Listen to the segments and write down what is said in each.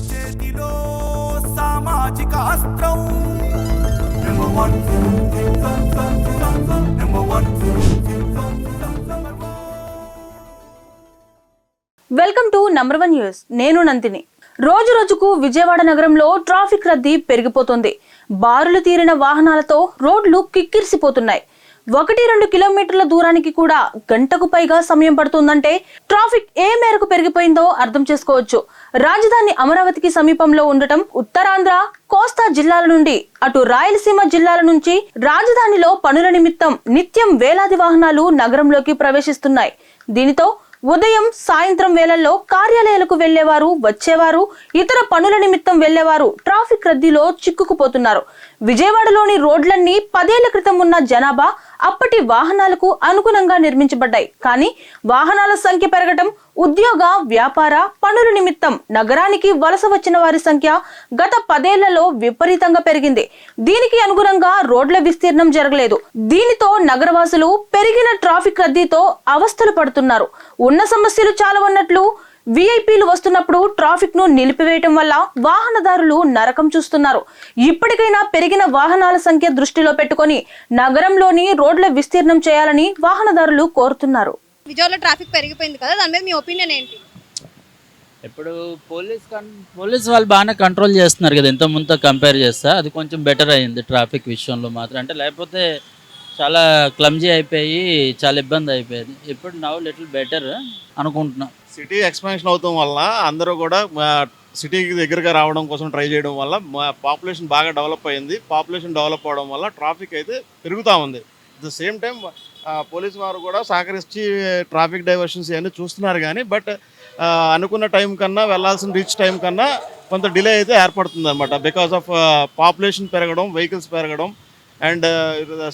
చేతిలో సామాజిక అస్త్రం number 1 welcome to number 1 news. నేను నందిని. రోజు రోజుకు విజయవాడ నగరంలో ట్రాఫిక్ రద్దీ పెరిగిపోతుంది. బారులు తీరిన వాహనాలతో రోడ్లు కిక్కిరిసిపోతున్నాయి. 1-2 కిలోమీటర్ల దూరానికి కూడా గంటకు పైగా సమయం పడుతుందంటే ట్రాఫిక్ ఏ మేరకు పెరిగిపోయిందో అర్థం చేసుకోవచ్చు. రాజధాని అమరావతికి సమీపంలో ఉండటం, ఉత్తరాంధ్ర, కోస్తా జిల్లాల నుండి అటు రాయలసీమ జిల్లాల నుంచి రాజధానిలో పనుల నిమిత్తం నిత్యం వేలాది వాహనాలు నగరంలోకి ప్రవేశిస్తున్నాయి. దీనితో ఉదయం సాయంత్రం వేళల్లో కార్యాలయాలకు వెళ్లేవారు, వచ్చేవారు, ఇతర పనుల నిమిత్తం వెళ్లేవారు ట్రాఫిక్ రద్దీలో చిక్కుకుపోతున్నారు. విజయవాడలోని రోడ్లన్నీ 10 ఏళ్ల క్రితం ఉన్న జనాభా అప్పటి వాహనాలకు అనుగుణంగా నిర్మించబడ్డాయి. కానీ వాహనాల సంఖ్య పెరగటం, ఉద్యోగ, వ్యాపార పనుల నిమిత్తం నగరానికి వలస వచ్చిన వారి సంఖ్య గత 10 ఏళ్లలో విపరీతంగా పెరిగింది. దీనికి అనుగుణంగా రోడ్ల విస్తీర్ణం జరగలేదు. దీనితో నగరవాసులు పెరిగిన ట్రాఫిక్ రద్దీతో అవస్థలు పడుతున్నారు. ఉన్న సమస్యలు చాలా ఉన్నట్లు విఐపీలు వస్తున్నప్పుడు ట్రాఫిక్ ను నిలిపివేయటం వల్ల వాహనదారులు నరకం చూస్తున్నారు. ఇప్పటికైనా పెరిగిన వాహనాల సంఖ్య దృష్టిలో పెట్టుకొని నగరంలోని రోడ్ల విస్తీర్ణం చేయాలని వాహనదారులు కోరుతున్నారు. విజయవాడలో ట్రాఫిక్ పెరిగిపోయింది కదా, దాని మీద మీ ఒపీనియన్ ఏంటి? ఇప్పుడు పోలీస్ వాళ్ళు బాగానే కంట్రోల్ చేస్తున్నారు కదా, ఇంత ముందుతో కంపేర్ చేస్తా అది కొంచెం బెటర్ అయింది ట్రాఫిక్ విషయంలో మాత్రం. అంటే లేకపోతే చాలా క్లమ్జీ అయిపోయి చాలా ఇబ్బంది అయిపోయేది. ఇప్పుడు నౌ లిటిల్ బెటర్ అనుకుంటున్నాం. సిటీ ఎక్స్పాన్షన్ అవుతాం వల్ల అందరూ కూడా సిటీకి దగ్గరగా రావడం కోసం ట్రై చేయడం వల్ల పాపులేషన్ బాగా డెవలప్ అయింది. పాపులేషన్ డెవలప్ అవడం వల్ల ట్రాఫిక్ అయితే పెరుగుతూ ఉంది. At the same time police వారు కూడా సహకరించి ట్రాఫిక్ డైవర్షన్స్ ఇవన్నీ చూస్తున్నారు. కానీ బట్ అనుకున్న టైం కన్నా వెళ్ళాల్సిన రీచ్ టైం కన్నా కొంత డిలే అయితే ఏర్పడుతుంది అనమాట. బికాస్ ఆఫ్ పాపులేషన్ పెరగడం, వెహికల్స్ పెరగడం అండ్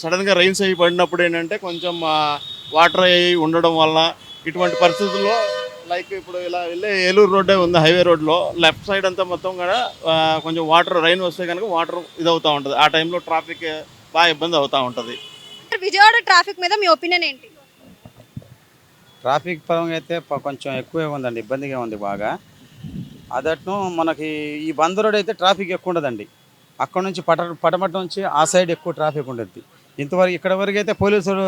సడన్గా రైన్స్ అయ్యి పడినప్పుడు ఏంటంటే కొంచెం వాటర్ అయ్యి ఉండడం వల్ల ఇటువంటి పరిస్థితుల్లో లైక్ ఇప్పుడు ఇలా వెళ్ళే ఏలూరు రోడ్డే ఉంది, హైవే రోడ్లో లెఫ్ట్ సైడ్ అంతా మొత్తం కూడా కొంచెం వాటర్ రైన్ వస్తే కనుక వాటర్ ఇది అవుతూ ఉంటుంది. ఆ టైంలో ట్రాఫిక్ బాగా ఇబ్బంది అవుతూ ఉంటుంది. విజయవాడ ట్రాఫిక్ మీద మీ ఒపీనియన్ ఏంటి? ట్రాఫిక్ పరంగా అయితే కొంచెం ఎక్కువే ఉందండి, ఇబ్బందిగా ఉంది బాగా. అదట్ను మనకి ఈ బంద్ రోడ్ అయితే ట్రాఫిక్ ఎక్కువ ఉండదండి. అక్కడ నుంచి పటమట నుంచి ఆ సైడ్ ఎక్కువ ట్రాఫిక్ ఉంటుంది. ఇంతవరకు ఇక్కడ వరకు అయితే పోలీసులు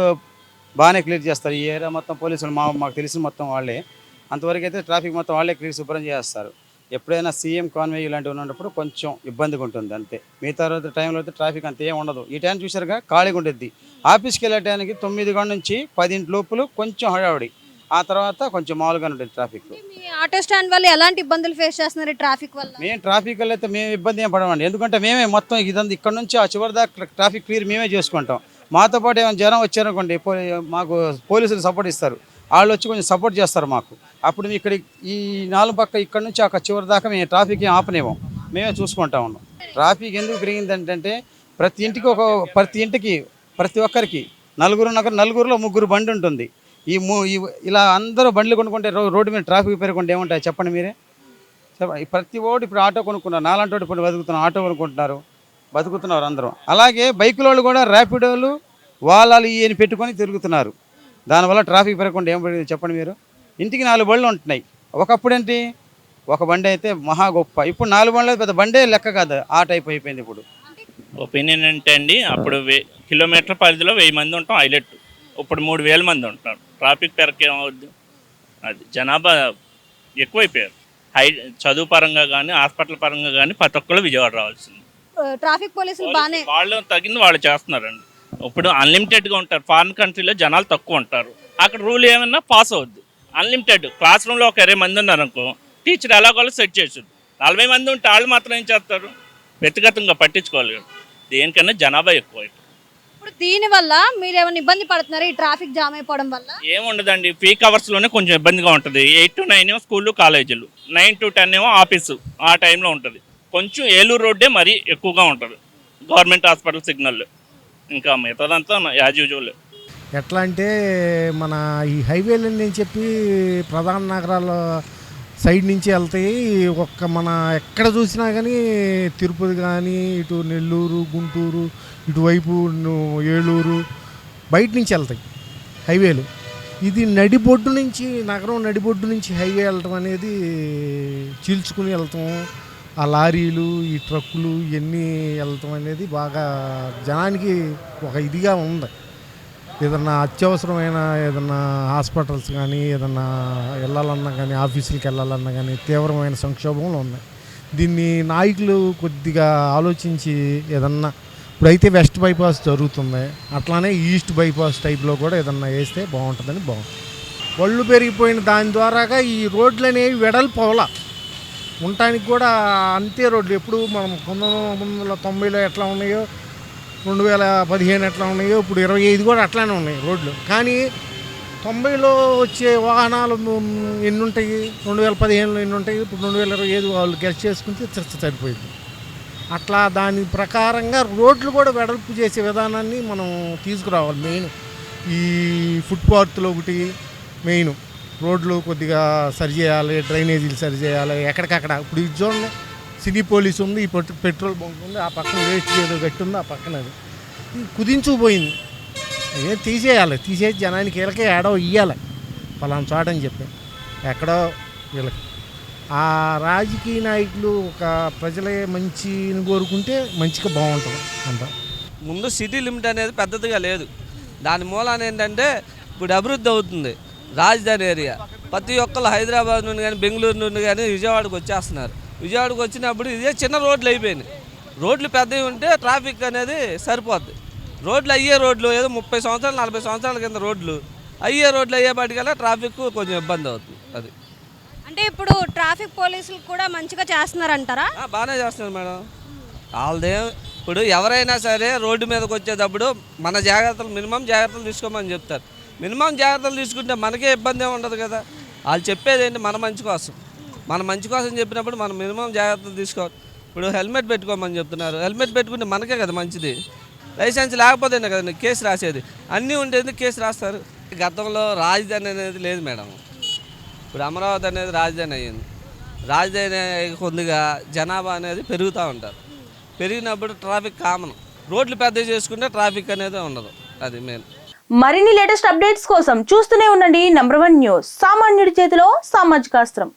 బాగానే క్లియర్ చేస్తారు. ఈ ఏరియా మొత్తం పోలీసులు మాకు తెలిసిన మొత్తం వాళ్ళే. అంతవరకు అయితే ట్రాఫిక్ మొత్తం వాళ్ళే క్లియర్ శుభ్రం చేస్తారు. ఎప్పుడైనా సీఎం కాన్వే ఇలాంటివి ఉన్నప్పుడు కొంచెం ఇబ్బందిగా ఉంటుంది అంతే. మిగతా రోజు టైంలో అయితే ట్రాఫిక్ అంత ఏం ఉండదు. ఈ టైం చూసారుగా ఖాళీగా ఉంటుంది. ఆఫీస్కి వెళ్ళే టైంకి 9 గంటల నుంచి 10 లోపల కొంచెం హడావుడి, ఆ తర్వాత కొంచెం మామూలుగానే ఉంటుంది ట్రాఫిక్. మీ ఆటో స్టాండ్ వల్ల ఎలాంటి ఇబ్బందులు ఫేస్ చేస్తున్నారు ట్రాఫిక్ వల్ల? మేము ట్రాఫిక్ వల్ల అయితే మేము ఇబ్బంది ఏం పడమండి. ఎందుకంటే మేమే మొత్తం ఇదంతా ఇక్కడ నుంచి ఆ చివరి దాకా ట్రాఫిక్ క్లియర్ మేమే చేసుకుంటాం. మాతో పాటు ఏమైనా జనం వచ్చారనుకోండి, మాకు పోలీసులు సపోర్ట్ ఇస్తారు. వాళ్ళు వచ్చి కొంచెం సపోర్ట్ చేస్తారు మాకు. అప్పుడు ఇక్కడ ఈ 4 పక్క ఇక్కడ నుంచి అక్కడ చివరి దాకా మేము ట్రాఫిక్ ఏం ఆపనేమో, మేమే చూసుకుంటా ఉన్నాం. ట్రాఫిక్ ఎందుకు పెరిగిందంటే ప్రతి ఒక్కరికి నలుగురిలో 3 బండి ఉంటుంది. ఇలా అందరూ బండ్లు కొనుక్కుంటే రోడ్డు మీద ట్రాఫిక్ పెరుగుంటే ఏముంటాయి చెప్పండి మీరే. ప్రతి ఓడు ఇప్పుడు ఆటో కొనుక్కున్నారు. నాలాంటి వాడు ఇప్పుడు ఆటో బతుకుతున్నారు అందరూ. అలాగే బైకుల వాళ్ళు కూడా ర్యాపిడోలు వాళ్ళు ఈయన పెట్టుకొని తిరుగుతున్నారు. దానివల్ల ట్రాఫిక్ పెరగకుండా ఏం పడింది చెప్పండి మీరు. ఇంటికి 4 బండ్లు ఉంటున్నాయి. ఒకప్పుడు ఏంటి, ఒక బండి అయితే మహా గొప్ప. ఇప్పుడు 4 బండ్లు పెద్ద బండే లెక్క కాదు, ఆ టైప్ అయిపోయింది ఇప్పుడు. ఒపీనియన్ అంటే అండి, అప్పుడు కిలోమీటర్ పరిధిలో 1000 మంది ఉంటాం హైలైట్. ఇప్పుడు 3000 మంది ఉంటున్నారు. ట్రాఫిక్ పెరగేమవుద్ది, అది జనాభా ఎక్కువైపోయారు. చదువు పరంగా కానీ హాస్పిటల్ పరంగా కానీ ప్రతి ఒక్కళ్ళు విజయవాడ రావాల్సింది. ట్రాఫిక్ పోలీసులు బాగానే వాళ్ళు తగింది వాళ్ళు చేస్తున్నారండి. ఇప్పుడు అన్లిమిటెడ్గా ఉంటారు. ఫారిన్ కంట్రీలో జనాలు తక్కువ ఉంటారు. అక్కడ రూల్ ఏమన్నా పాస్ అవుద్ది. అన్లిమిటెడ్ క్లాస్ రూమ్లో ఒక 20 మంది ఉన్నారనుకో, టీచర్ ఎలాగోలో సెట్ చేస్తుంది. 40 మంది ఉంటే వాళ్ళు మాత్రం ఏం చేస్తారు, వ్యక్తిగతంగా పట్టించుకోవాలి. దేనికన్నా జనాభా ఎక్కువ. ఇప్పుడు దీనివల్ల మీరు ఏమైనా ఇబ్బంది పడుతున్నారా ఈ ట్రాఫిక్ జామ్ అయిపోవడం వల్ల? ఏముండదండి, పీక్ అవర్స్లోనే కొంచెం ఇబ్బందిగా ఉంటుంది. 8 to 9 ఏమో స్కూళ్ళు కాలేజీలు, 9 to 10 ఏమో ఆఫీసు, ఆ టైంలో ఉంటుంది. కొంచెం ఏలూరు రోడ్డే మరీ ఎక్కువగా ఉంటుంది, గవర్నమెంట్ హాస్పిటల్ సిగ్నల్. ఇంకా మిగతాదంతా యాజ్ యూజువల్. ఎట్లా అంటే మన ఈ హైవేలని చెప్పి ప్రధాన నగరాల సైడ్ నుంచి వెళ్తాయి. మన ఎక్కడ చూసినా కానీ తిరుపతి కానీ, ఇటు నెల్లూరు, గుంటూరు, ఇటువైపు ఏలూరు బయట నుంచి వెళ్తాయి హైవేలు. ఇది నడిబొడ్డు నుంచి నగరం నడిబొడ్డు నుంచి హైవే వెళ్ళటం అనేది చీల్చుకుని వెళ్తాం, ఆ లారీలు ఈ ట్రక్కులు ఇవన్నీ వెళ్తాం అనేది బాగా జనానికి ఒక ఇదిగా ఉంది. ఏదన్నా అత్యవసరమైన ఏదన్నా హాస్పిటల్స్ కానీ ఏదన్నా వెళ్ళాలన్నా కానీ ఆఫీసులకు వెళ్ళాలన్నా కానీ తీవ్రమైన సంక్షోభంలో ఉన్నాయి. దీన్ని నాయకులు కొద్దిగా ఆలోచించి ఏదన్నా ఇప్పుడైతే వెస్ట్ బైపాస్ జరుగుతుంది, అట్లానే ఈస్ట్ బైపాస్ టైప్లో కూడా ఏదన్నా వేస్తే బాగుంటుందని బాగుంటుంది. ఒళ్ళు పెరిగిపోయిన దాని ద్వారాగా ఈ రోడ్లు అనేవి వెడల్పు అవలా ఉండటానికి కూడా అంతే రోడ్లు. ఎప్పుడు మనం 1990లో ఎట్లా ఉన్నాయో 2015 ఎట్లా ఉన్నాయో ఇప్పుడు 25 కూడా అట్లానే ఉన్నాయి రోడ్లు. కానీ 90లో వచ్చే వాహనాలు ఎన్ని ఉంటాయి, 2015లో ఎన్ని ఉంటాయి, ఇప్పుడు 2025 వాళ్ళు గెస్ట్ చేసుకుంటే సరిపోయింది. అట్లా దాని ప్రకారంగా రోడ్లు కూడా వెడల్పు చేసే విధానాన్ని మనం తీసుకురావాలి. మెయిన్ ఈ ఫుట్పాత్లు ఒకటి మెయిన్, రోడ్లు కొద్దిగా సరి చేయాలి, డ్రైనేజీలు సరి చేయాలి. ఎక్కడికక్కడ ఇప్పుడు ఇది చూడండి, సిటీ పోలీస్ ఉంది, ఈ పెట్రోల్ బంక్ ఉంది, ఆ పక్కన వేస్ట్ ఏదో గట్టి ఉంది, ఆ పక్కన అది కుదించుకుపోయింది. అదే తీసేసి జనానికి వీళ్ళకే ఏడో ఇవ్వాలి పలానా చోట అని చెప్పి ఎక్కడో వీళ్ళకి. ఆ రాజకీయ నాయకులు ఒక ప్రజలే మంచిని కోరుకుంటే మంచిగా బాగుంటుంది అంట. ముందు సిటీ లిమిట్ అనేది పెద్దదిగా లేదు. దాని మూలాన ఏంటంటే ఇప్పుడు అభివృద్ధి అవుతుంది రాజధాని ఏరియా. ప్రతి ఒక్కరు హైదరాబాద్ నుండి కానీ బెంగళూరు నుండి కానీ విజయవాడకు వచ్చేస్తున్నారు. విజయవాడకు వచ్చినప్పుడు ఇదే చిన్న రోడ్లు అయిపోయినాయి. రోడ్లు పెద్దవి ఉంటే ట్రాఫిక్ అనేది సరిపోద్ది. రోడ్లు అయ్యే రోడ్లు ఏదో 30 సంవత్సరాలు 40 సంవత్సరాల కింద రోడ్లు అయ్యే రోడ్లు అయ్యేపాటికల్లా ట్రాఫిక్ కొంచెం ఇబ్బంది అవుతుంది. అది అంటే ఇప్పుడు ట్రాఫిక్ పోలీసులు కూడా మంచిగా చేస్తున్నారంటారా? బాగానే చేస్తున్నారు మేడం. వాళ్ళదే ఇప్పుడు ఎవరైనా సరే రోడ్డు మీదకి వచ్చేటప్పుడు మన జాగ్రత్తలు మినిమం జాగ్రత్తలు తీసుకోమని చెప్తారు. మినిమం జాగ్రత్తలు తీసుకుంటే మనకే ఇబ్బంది ఏమి ఉండదు కదా. వాళ్ళు చెప్పేది ఏంటి, మన మంచి కోసం. మన మంచి కోసం చెప్పినప్పుడు మనం మినిమం జాగ్రత్తలు తీసుకోవాలి. ఇప్పుడు హెల్మెట్ పెట్టుకోమని చెప్తున్నారు. హెల్మెట్ పెట్టుకుంటే మనకే కదా మంచిది. లైసెన్స్ లేకపోతేనే కదా కేసు రాసేది. అన్నీ ఉండేది కేసు రాస్తారు. గతంలో రాజధాని అనేది లేదు మేడం. ఇప్పుడు అమరావతి అనేది రాజధాని అయ్యింది. రాజధాని కొద్దిగా జనాభా అనేది పెరుగుతూ ఉంటారు. పెరిగినప్పుడు ట్రాఫిక్ కామన్. రోడ్లు పెద్ద చేసుకుంటే ట్రాఫిక్ అనేది ఉండదు. అది మెయిన్. మరిన్ని లేటెస్ట్ అప్డేట్స్ కోసం చూస్తూనే ఉండండి నంబర్ 1 న్యూస్. సామాన్యుడి చేతిలో సామాజిక అస్త్రం.